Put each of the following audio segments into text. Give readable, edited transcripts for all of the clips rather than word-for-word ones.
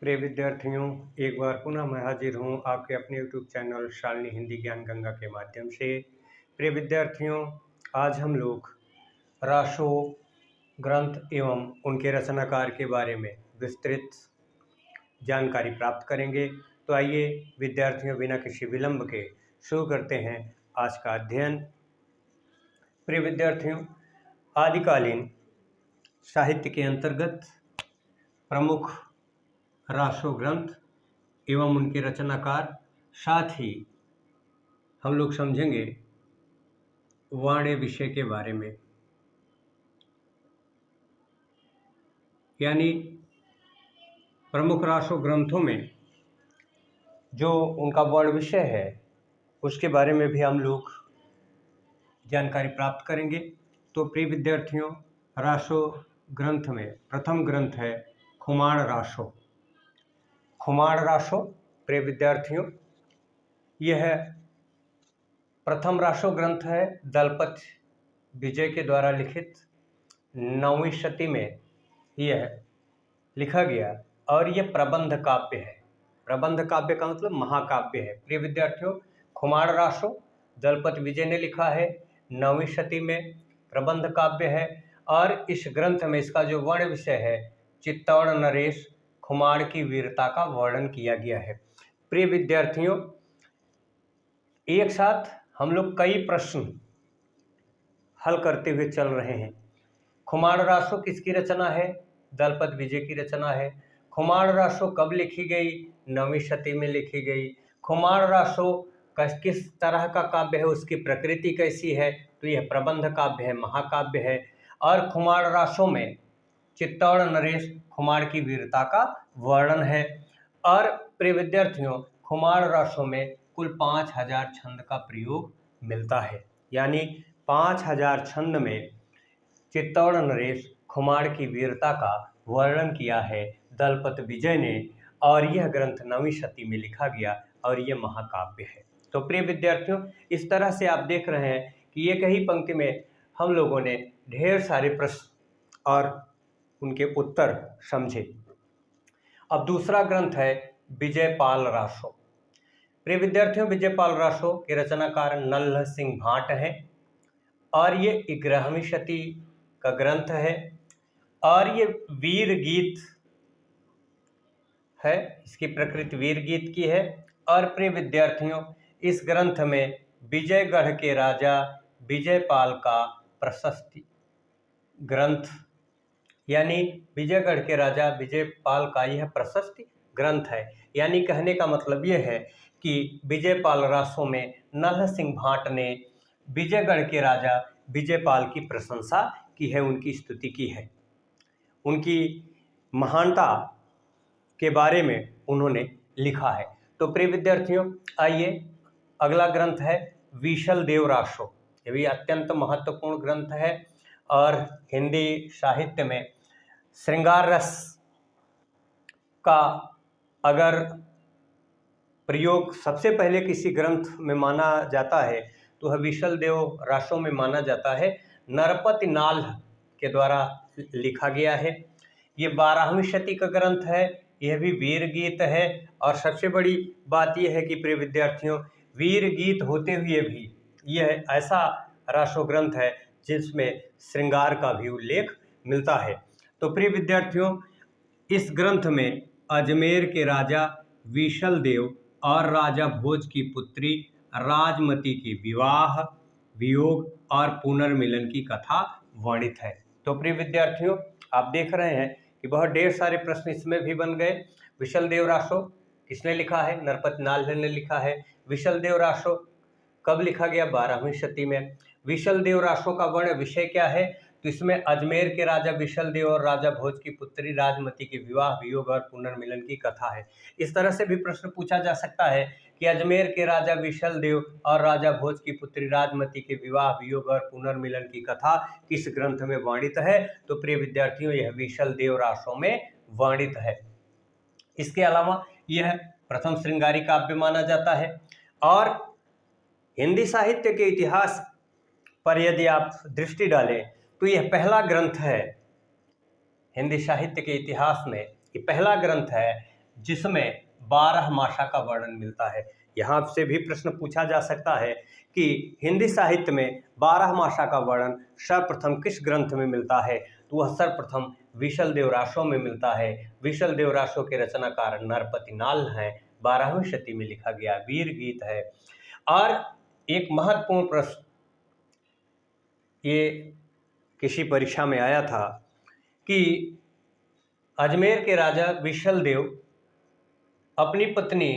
प्रिय विद्यार्थियों, एक बार पुनः मैं हाजिर हूँ आपके अपने यूट्यूब चैनल शालिनी हिंदी ज्ञान गंगा के माध्यम से। प्रिय विद्यार्थियों, आज हम लोग रासो ग्रंथ एवं उनके रचनाकार के बारे में विस्तृत जानकारी प्राप्त करेंगे। तो आइए विद्यार्थियों, बिना किसी विलंब के शुरू करते हैं आज का अध्ययन। प्रिय विद्यार्थियों, आदिकालीन साहित्य के अंतर्गत प्रमुख रासो ग्रंथ एवं उनके रचनाकार, साथ ही हम लोग समझेंगे वाण्य विषय के बारे में, यानी प्रमुख रासो ग्रंथों में जो उनका वर्ण विषय है उसके बारे में भी हम लोग जानकारी प्राप्त करेंगे। तो प्रिय विद्यार्थियों, रासो ग्रंथ में प्रथम ग्रंथ है खुमाण रासो। खुमाण रासो प्रिय विद्यार्थियों, यह प्रथम रासो ग्रंथ है। दलपत विजय के द्वारा लिखित 9वीं शती में यह लिखा गया और यह प्रबंध काव्य है। प्रबंध काव्य का मतलब महाकाव्य है। प्रिय विद्यार्थियों, खुमाण रासो दलपत विजय ने लिखा है, 9वीं शती में प्रबंध काव्य है। और इस ग्रंथ में इसका जो वर्ण विषय है, चित्तौड़ नरेश खुमाण की वीरता का वर्णन किया गया है। प्रिय विद्यार्थियों, एक साथ हम लोग कई प्रश्न हल करते हुए चल रहे हैं। खुमाण रासो किसकी रचना है? दलपत विजय की रचना है। खुमाण रासो कब लिखी गई? 9वीं शती में लिखी गई। खुमाण रासो किस तरह का काव्य है, उसकी प्रकृति कैसी है? तो यह प्रबंध काव्य है, महाकाव्य है। और खुमाण रासो में चित्तौड़ नरेश खुमाण की वीरता का वर्णन है। और प्रिय विद्यार्थियों, खुमाण रासो में कुल 5000 छंद का प्रयोग मिलता है, यानी 5000 छंद में चित्तौड़ नरेश खुमाण की वीरता का वर्णन किया है दलपत विजय ने। और यह ग्रंथ 9वीं शती में लिखा गया और यह महाकाव्य है। तो प्रिय विद्यार्थियों, इस तरह से आप देख रहे हैं कि एक ही पंक्ति में हम लोगों ने ढेर सारे प्रश्न और उनके उत्तर समझे। अब दूसरा ग्रंथ है विजयपाल रासो। प्रिय विद्यार्थियों, विजयपाल रासो के रचनाकार नल्ह सिंह भाट हैं और ये 11वीं शती का ग्रंथ है और ये वीर गीत है। इसकी प्रकृति वीर गीत की है। और प्रिय विद्यार्थियों, इस ग्रंथ में विजयगढ़ के राजा विजयपाल का प्रशस्ति ग्रंथ, यानी विजयगढ़ के राजा विजयपाल का यह प्रशस्ति ग्रंथ है। यानी कहने का मतलब यह है कि विजयपाल रासो में नल्ह सिंह भाट ने विजयगढ़ के राजा विजयपाल की प्रशंसा की है, उनकी स्तुति की है, उनकी महानता के बारे में उन्होंने लिखा है। तो प्रिय विद्यार्थियों, आइए अगला ग्रंथ है विशल देव रासो। ये भी अत्यंत महत्वपूर्ण ग्रंथ है और हिंदी साहित्य में श्रृंगार रस का अगर प्रयोग सबसे पहले किसी ग्रंथ में माना जाता है तो वह विशल देव रासो में माना जाता है। नरपति नाल्ह के द्वारा लिखा गया है। ये 12वीं शती का ग्रंथ है। यह भी वीर गीत है और सबसे बड़ी बात यह है कि प्रिय विद्यार्थियों, वीर गीत होते हुए भी यह ऐसा रासो ग्रंथ है जिसमें श्रृंगार का भी उल्लेख मिलता है। तो प्रिय विद्यार्थियों, इस ग्रंथ में अजमेर के राजा विशल देव और राजा भोज की पुत्री राजमती की विवाह, वियोग और पुनर्मिलन की कथा वर्णित है। तो प्रिय विद्यार्थियों, आप देख रहे हैं कि बहुत ढेर सारे प्रश्न इसमें भी बन गए। विशल देव रासो किसने लिखा है? नरपति नाल्ह ने लिखा है। विशल देव रासो कब लिखा गया? 12वीं शती में। विशल देव रासो का वर्ण विषय क्या है? तो इसमें अजमेर के राजा विशल देव और राजा भोज की पुत्री राजमती के विवाह, वियोग और पुनर्मिलन की कथा है। इस तरह से भी प्रश्न पूछा जा सकता है कि अजमेर के राजा विशल देव और राजा भोज की पुत्री राजमती के विवाह, वियोग और पुनर्मिलन की कथा किस ग्रंथ में वर्णित है? तो प्रिय विद्यार्थियों, यह विशल देव रासो में वर्णित है। इसके अलावा यह प्रथम श्रृंगारी काव्य माना जाता है। और हिंदी साहित्य के इतिहास पर यदि आप दृष्टि डालें तो यह पहला ग्रंथ है हिंदी साहित्य के इतिहास में, ये पहला ग्रंथ है जिसमें 12 मासा का वर्णन मिलता है। यहाँ से भी प्रश्न पूछा जा सकता है कि हिंदी साहित्य में 12 मासा का वर्णन सर्वप्रथम किस ग्रंथ में मिलता है, तो वह सर्वप्रथम विशल देवरासों में मिलता है। विशल देवरासों के रचनाकार नरपति नाल हैं, 12वीं शती में लिखा गया वीर गीत है। और एक महत्वपूर्ण प्रश्न ये किसी परीक्षा में आया था कि अजमेर के राजा विशल देव अपनी पत्नी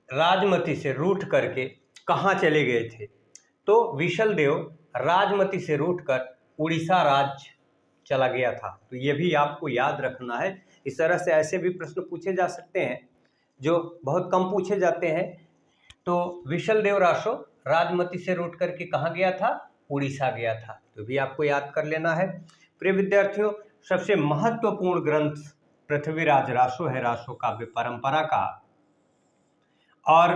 राजमती से रूठ करके कहाँ चले गए थे, तो विशल देव राजमती से रूठकर उड़ीसा राज्य चला गया था। तो ये भी आपको याद रखना है। इस तरह से ऐसे भी प्रश्न पूछे जा सकते हैं जो बहुत कम पूछे जाते हैं। तो विशल देव रासो राजमती से रूठ करके कहाँ गया था, उड़ीसा गया था। तो भी आपको याद कर लेना है। प्रिय विद्यार्थियों, सबसे महत्वपूर्ण ग्रंथ पृथ्वीराज रासो है, रासो काव्य परंपरा का। और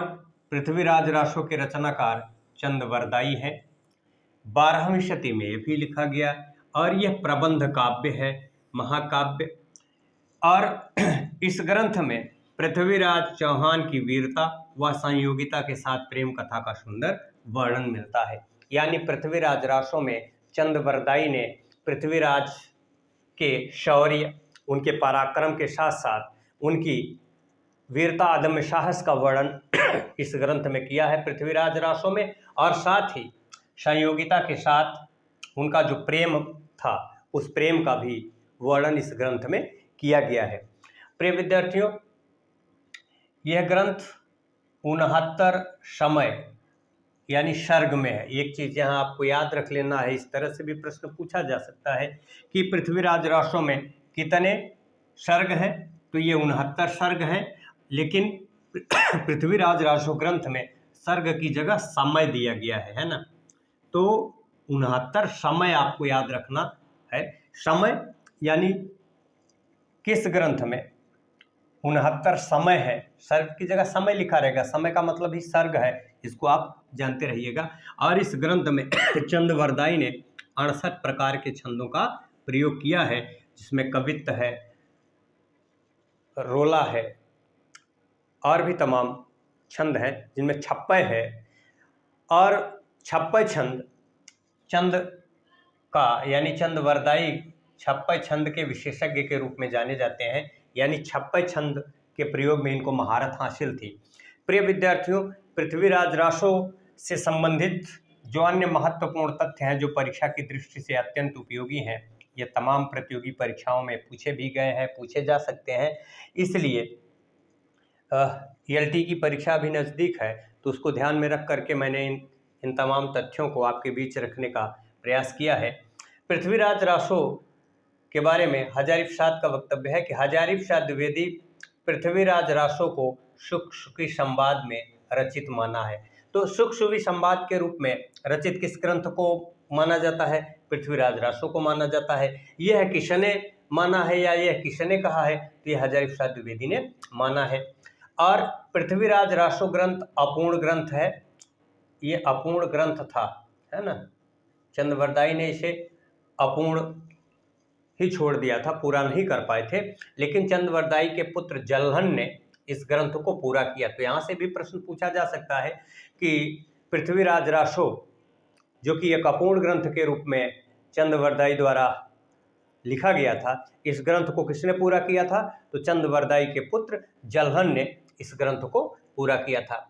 पृथ्वीराज रासो के रचनाकार चंदवरदाई हैं। 12वीं शती में ये भी लिखा गया और यह प्रबंध काव्य है, महाकाव्य। और इस ग्रंथ में पृथ्वीराज चौहान की वीरता व संयोगिता के साथ प्रेम कथा का सुंदर वर्णन मिलता है। यानी पृथ्वीराज रासो में चंदवरदाई ने पृथ्वीराज के शौर्य, उनके पराक्रम के साथ साथ उनकी वीरता, अदम्य साहस का वर्णन इस ग्रंथ में किया है पृथ्वीराज रासो में। और साथ ही संयोगिता के साथ उनका जो प्रेम था, उस प्रेम का भी वर्णन इस ग्रंथ में किया गया है। प्रिय विद्यार्थियों, यह ग्रंथ 69 समय यानी सर्ग में है। एक चीज़ यहाँ आपको याद रख लेना है, इस तरह से भी प्रश्न पूछा जा सकता है कि पृथ्वीराज रासो में कितने सर्ग हैं, तो ये 69 सर्ग हैं। लेकिन पृथ्वीराज रासो ग्रंथ में सर्ग की जगह समय दिया गया है ना। तो 69 समय आपको याद रखना है। समय यानी किस ग्रंथ में 69 समय है, सर्ग की जगह समय लिखा रहेगा, समय का मतलब ही सर्ग है, इसको आप जानते रहिएगा। और इस ग्रंथ में चंदवरदाई ने 68 प्रकार के छंदों का प्रयोग किया है, जिसमें कवित्त है, रोला है और भी तमाम छंद हैं, जिनमें छप्पय है। और छप्पय छंद चंद का यानी चंदवरदाई छप्पय छंद के विशेषज्ञ के रूप में जाने जाते हैं। यानी छप्पय छंद के प्रयोग में इनको महारत हासिल थी। प्रिय विद्यार्थियों, पृथ्वीराज रासो से संबंधित जो अन्य महत्वपूर्ण तथ्य हैं जो परीक्षा की दृष्टि से अत्यंत उपयोगी हैं, ये तमाम प्रतियोगी परीक्षाओं में पूछे भी गए हैं, पूछे जा सकते हैं। इसलिए ELT की परीक्षा भी नज़दीक है, तो उसको ध्यान में रख करके मैंने इन तमाम तथ्यों को आपके बीच रखने का प्रयास किया है। पृथ्वीराज रासो के बारे में हजारीप्रसाद का वक्तव्य है कि हजारीप्रसाद द्विवेदी पृथ्वीराज रासो को सुख सुखी संवाद में रचित माना है। तो सुख सुखी संवाद के रूप में रचित किस ग्रंथ को माना जाता है, पृथ्वीराज रासो को माना जाता है। यह किसने माना है या यह किसने कहा है, तो यह हजारीप्रसाद द्विवेदी ने माना है। और पृथ्वीराज रासो ग्रंथ अपूर्ण ग्रंथ है, ये अपूर्ण ग्रंथ था, है ना। चंदवरदाई ने इसे अपूर्ण ही छोड़ दिया था, पूरा नहीं कर पाए थे। लेकिन चंदवरदाई के पुत्र जलहन ने इस ग्रंथ को पूरा किया। तो यहाँ से भी प्रश्न पूछा जा सकता है कि पृथ्वीराज रासो जो कि एक अपूर्ण ग्रंथ के रूप में चंदवरदाई द्वारा लिखा गया था, इस ग्रंथ को किसने पूरा किया था, तो चंदवरदाई के पुत्र जलहन ने इस ग्रंथ को पूरा किया था।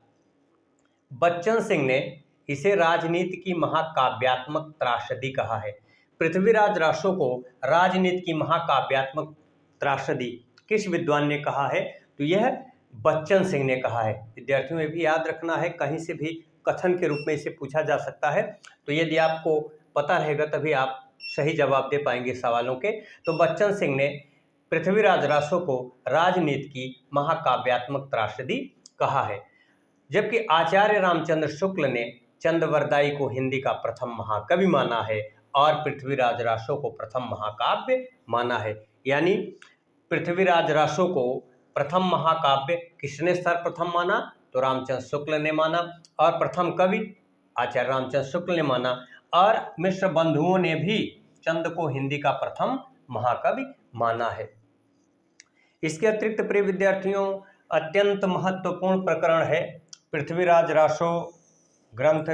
बच्चन सिंह ने इसे राजनीति की महाकाव्यात्मक त्रासदी कहा है। पृथ्वीराज रासो को राजनीति की महाकाव्यात्मक त्रासदी किस विद्वान ने कहा है, तो यह बच्चन सिंह ने कहा है। विद्यार्थियों, ये भी याद रखना है, कहीं से भी कथन के रूप में इसे पूछा जा सकता है। तो यदि आपको पता रहेगा तभी आप सही जवाब दे पाएंगे सवालों के। तो बच्चन सिंह ने पृथ्वीराज रासो को राजनीति की महाकाव्यात्मक त्रासदी कहा है। जबकि आचार्य रामचंद्र शुक्ल ने चंदवरदाई को हिंदी का प्रथम महाकवि माना है और पृथ्वीराज रासो को प्रथम महाकाव्य माना है। यानी पृथ्वीराज रासो को प्रथम महाकाव्य किसने सर्वप्रथम माना, तो रामचंद्र शुक्ल ने माना, और प्रथम कवि आचार्य रामचंद्र शुक्ल ने माना। और मिश्र बंधुओं ने भी चंद को हिंदी का प्रथम महाकवि माना है। इसके अतिरिक्त प्रिय विद्यार्थियों अत्यंत महत्वपूर्ण प्रकरण है पृथ्वीराज रासो ग्रंथ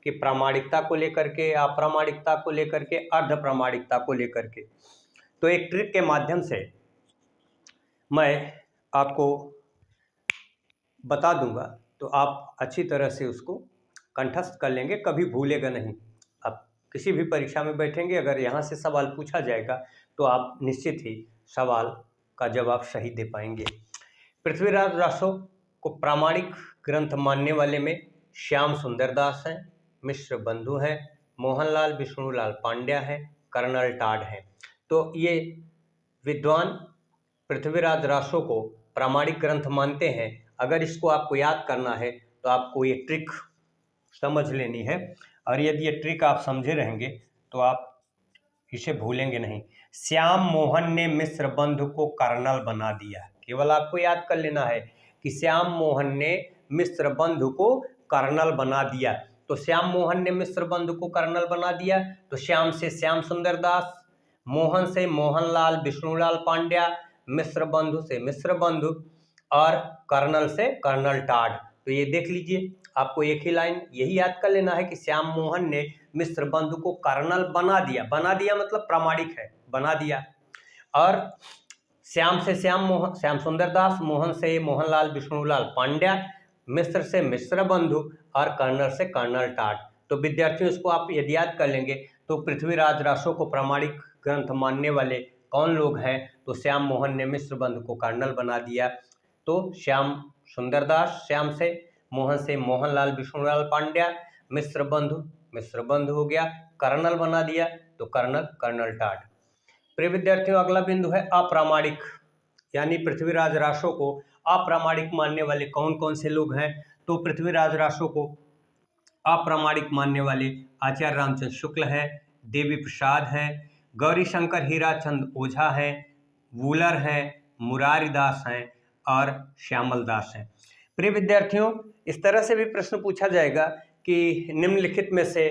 की प्रामाणिकता को लेकर के, अप्रामाणिकता को लेकर के, अर्ध प्रामाणिकता को लेकर के। तो एक ट्रिक के माध्यम से मैं आपको बता दूंगा, तो आप अच्छी तरह से उसको कंठस्थ कर लेंगे, कभी भूलेगा नहीं। आप किसी भी परीक्षा में बैठेंगे, अगर यहाँ से सवाल पूछा जाएगा तो आप निश्चित ही सवाल का जवाब सही दे पाएंगे। पृथ्वीराज रासो को प्रामाणिक ग्रंथ मानने वाले में श्याम सुंदर दास हैं, मिश्र बंधु हैं, मोहनलाल विष्णुलाल पांड्या हैं, कर्नल टाड हैं। तो ये विद्वान पृथ्वीराज रासो को प्रामाणिक ग्रंथ मानते हैं। अगर इसको आपको याद करना है तो आपको ये ट्रिक समझ लेनी है, और यदि ये ट्रिक आप समझे रहेंगे तो आप इसे भूलेंगे नहीं। श्याम मोहन ने मिश्र बंधु को कर्नल बना दिया। केवल आपको याद कर लेना है कि श्याम मोहन ने मिश्र बंधु को कर्नल बना दिया। तो श्याम मोहन ने मिश्र बंधु को कर्नल बना दिया, तो श्याम से श्याम सुंदर दास, मोहन से मोहनलाल विष्णुलाल पांड्या, मिश्र बंधु से मिश्र बंधु, और कर्नल से कर्नल टाड। तो ये देख लीजिए, आपको एक ही लाइन यही याद कर लेना है कि श्याम मोहन ने मिश्र बंधु को कर्नल बना दिया। बना दिया मतलब प्रामाणिक है, बना दिया। और श्याम से श्याम सुंदर दास, मोहन से मोहनलाल विष्णुलाल पांड्या, मिश्र से मिश्र बंधु, और कर्नल से कर्नल टाड। तो विद्यार्थियों इसको आप यदि याद कर लेंगे तो पृथ्वीराज रासो को प्रामाणिक ग्रंथ मानने वाले कौन लोग हैं? तो श्याम मोहन ने मिश्र बंधु को कर्नल बना दिया, तो श्याम सुंदर दास श्याम से, मोहन से मोहनलाल विष्णुलाल पांड्या, मिश्र बंधु हो गया, कर्नल बना दिया तो कर्नल टाड। प्रिय विद्यार्थियों अगला बिंदु है अप्रामाणिक, यानी पृथ्वीराज रासो को अप्रामाणिक मानने वाले कौन कौन से लोग हैं? तो पृथ्वीराज रासो को अप्रामाणिक मानने वाले आचार्य रामचंद्र शुक्ल हैं, देवी प्रसाद हैं, गौरी शंकर हीराचंद ओझा हैं, वूलर हैं, मुरारी दास हैं और श्यामल दास हैं। प्रिय विद्यार्थियों इस तरह से भी प्रश्न पूछा जाएगा कि निम्नलिखित में से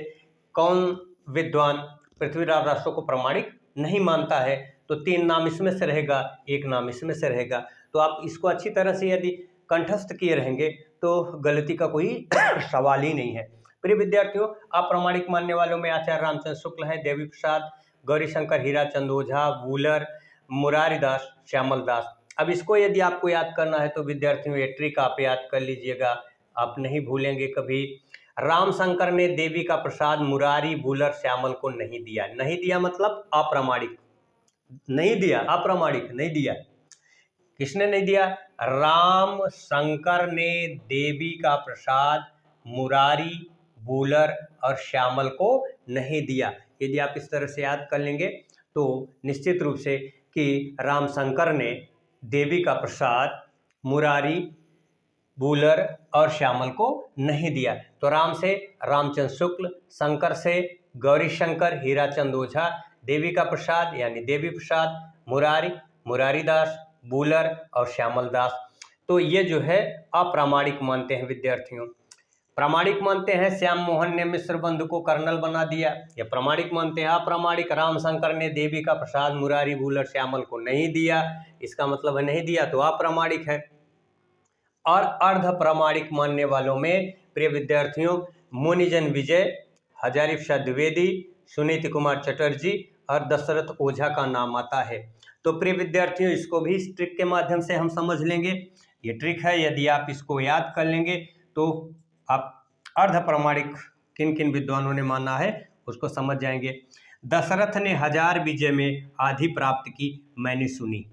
कौन विद्वान पृथ्वीराज रासो को प्रामाणिक नहीं मानता है? तो 3 नाम इसमें से रहेगा, 1 नाम इसमें से रहेगा। तो आप इसको अच्छी तरह से यदि कंठस्थ किए रहेंगे तो गलती का कोई सवाल ही नहीं है। प्रिय विद्यार्थियों अप्रामाणिक मानने वालों में आचार्य रामचंद्र शुक्ल हैं, देवी प्रसाद, गौरी शंकर हीराचंद ओझा, वूलर, मुरारी दास, श्यामल दास। अब इसको यदि आपको याद करना है तो विद्यार्थियों ये ट्रिक आप याद कर लीजिएगा, आप नहीं भूलेंगे कभी। रामशंकर ने देवी का प्रसाद मुरारी, वूलर, श्यामल को नहीं दिया। नहीं दिया मतलब अप्रामाणिक नहीं दिया, अप्रामाणिक नहीं दिया। किसने नहीं दिया? राम शंकर ने देवी का प्रसाद मुरारी, वूलर और श्यामल को नहीं दिया। यदि आप इस तरह से याद कर लेंगे तो निश्चित रूप से कि राम शंकर ने देवी का प्रसाद मुरारी, वूलर और श्यामल को नहीं दिया। तो राम से रामचंद्र शुक्ल, शंकर से गौरी शंकर हीराचंद ओझा, देवी का प्रसाद यानी देवी प्रसाद, मुरारी, मुरारी दास, वूलर और श्यामल दास। तो ये जो है अप्रामाणिक मानते हैं विद्यार्थियों। प्रामाणिक मानते हैं श्याम मोहन ने मिश्र बंधु को कर्नल बना दिया, या प्रामाणिक मानते हैं अप्रामाणिक राम शंकर ने देवी का प्रसाद मुरारी, वूलर, श्यामल को नहीं दिया। इसका मतलब है नहीं दिया तो अप्रामाणिक है। और अर्ध प्रामाणिक मानने वालों में प्रिय विद्यार्थियों मुनिजन विजय, हजारी प्रसाद द्विवेदी, सुनीति कुमार चटर्जी और दशरथ ओझा का नाम आता है। तो प्रिय विद्यार्थियों इसको भी इस ट्रिक के माध्यम से हम समझ लेंगे। ये ट्रिक है, यदि आप इसको याद कर लेंगे तो आप अर्ध प्रामाणिक किन किन विद्वानों ने माना है उसको समझ जाएंगे। दशरथ ने हजार विजय में आधी प्राप्त की मैंने सुनी।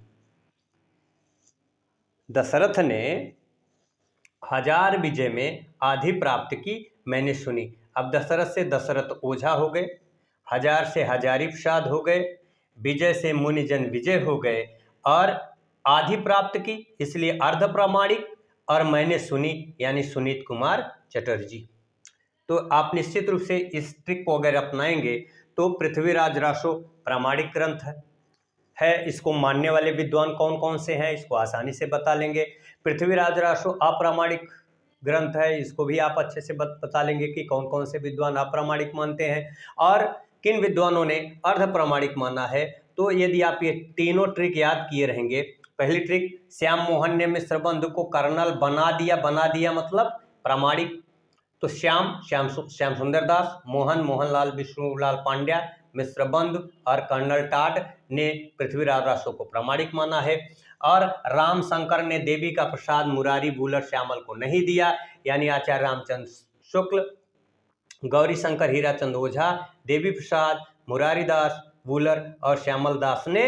दशरथ ने हजार विजय में आधी प्राप्त की मैंने सुनी। अब दशरथ से दशरथ ओझा हो गए, हजार से हजारी प्रसाद हो गए, विजय से मुनिजन विजय हो गए और आधी प्राप्त की इसलिए अर्ध प्रामाणिक, और मैंने सुनी यानी सुनीत कुमार चटर्जी। तो आप निश्चित रूप से इस ट्रिक को अगर अपनाएंगे तो पृथ्वीराज रासो प्रामाणिक ग्रंथ है, इसको मानने वाले विद्वान कौन कौन से हैं इसको आसानी से बता लेंगे। पृथ्वीराज रासो अप्रामाणिक ग्रंथ है, इसको भी आप अच्छे से बता लेंगे कि कौन कौन से विद्वान अप्रामाणिक मानते हैं और किन विद्वानों ने अर्ध प्रामाणिक माना है। तो यदि आप ये तीनों ट्रिक याद किए रहेंगे पहली ट्रिक, श्याम मोहन ने मिश्रबंधु को कर्नल बना दिया मतलब प्रामाणिक। तो श्याम सुंदर दास, मोहनलाल विष्णुलाल पांड्या, मिश्रबंधु और कर्नल टाड ने पृथ्वीराज रासो को प्रामाणिक माना है। और रामशंकर ने देवी का प्रसाद मुरारी भूलर श्यामल को नहीं दिया, यानी आचार्य रामचंद्र शुक्ल, गौरी शंकर हीराचंद ओझा, देवी प्रसाद, मुरारी दास भूलर और श्यामल दास ने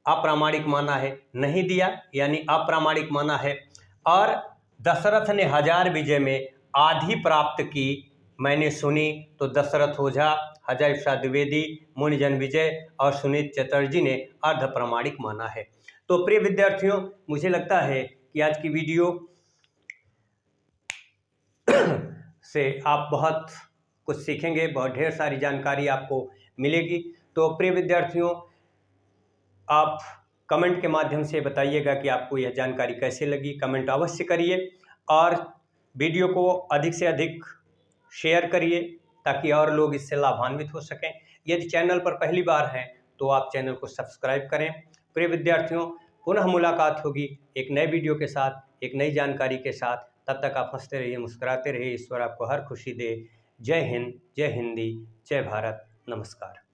अप्रामाणिक माना है, नहीं दिया यानी अप्रामाणिक माना है। और दशरथ ने हजार विजय में आधी प्राप्त की मैंने सुनी, तो दशरथ ओझा, हजारी प्रसाद द्विवेदी, मुनिजन विजय और सुनीत चटर्जी ने अर्ध प्रामाणिक माना है। तो प्रिय विद्यार्थियों, मुझे लगता है कि आज की वीडियो से आप बहुत कुछ सीखेंगे, बहुत ढेर सारी जानकारी आपको मिलेगी। तो प्रिय विद्यार्थियों, आप कमेंट के माध्यम से बताइएगा कि आपको यह जानकारी कैसे लगी, कमेंट अवश्य करिए और वीडियो को अधिक से अधिक शेयर करिए ताकि और लोग इससे लाभान्वित हो सकें। यदि चैनल पर पहली बार हैं तो आप चैनल को सब्सक्राइब करें। प्रिय विद्यार्थियों, पुनः मुलाकात होगी एक नए वीडियो के साथ, एक नई जानकारी के साथ। तब तक आप हंसते रहिए, मुस्कुराते रहिए। ईश्वर आपको हर खुशी दे। जय हिंद, जय हिंदी, जय भारत, नमस्कार।